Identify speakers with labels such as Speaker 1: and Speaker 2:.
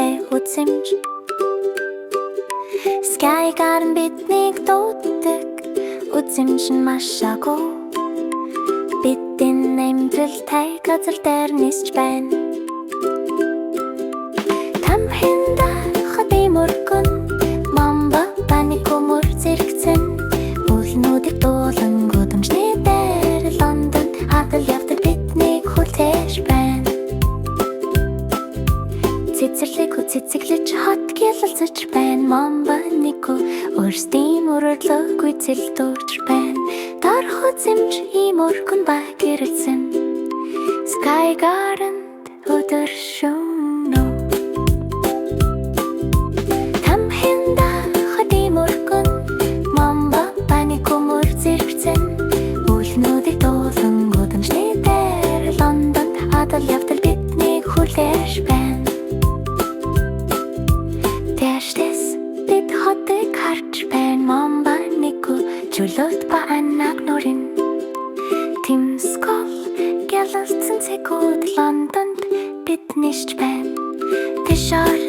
Speaker 1: хүлээ үзэмж Sky Garden биднийг дууддаг үзэмж нь маш агуу Бидний амьдралтай газар дээр нисч байна Тамхинда хадим өргөн Мамба паник өмөр зэрэгцэн Үлнүүдийг дуулан гудамжны дээр Лондон хадал явдаг биднийг хүлээж байна Цэцэглэж хот гялалцаж байна Мамба нико өөрсдийн мөрөрлөг үзэлдүүрч байна Дарах үзэмж ийм өргөн ба гэрэлцэн Sky Garden өдөр шөнө Тамхинда хадим өргөн Мамба паник өмөр зэрэгцэн Үлнүүдийг дуулан гудамжны дээр Лондонд хадал явдал биднийг хүлээж байна Тэштэс бид хотыг харж байна Мамба нико чөлөөт ба анаг нурин Тимскол гялалцсан цэгүүд Лондонд бид нисч байна Тэшар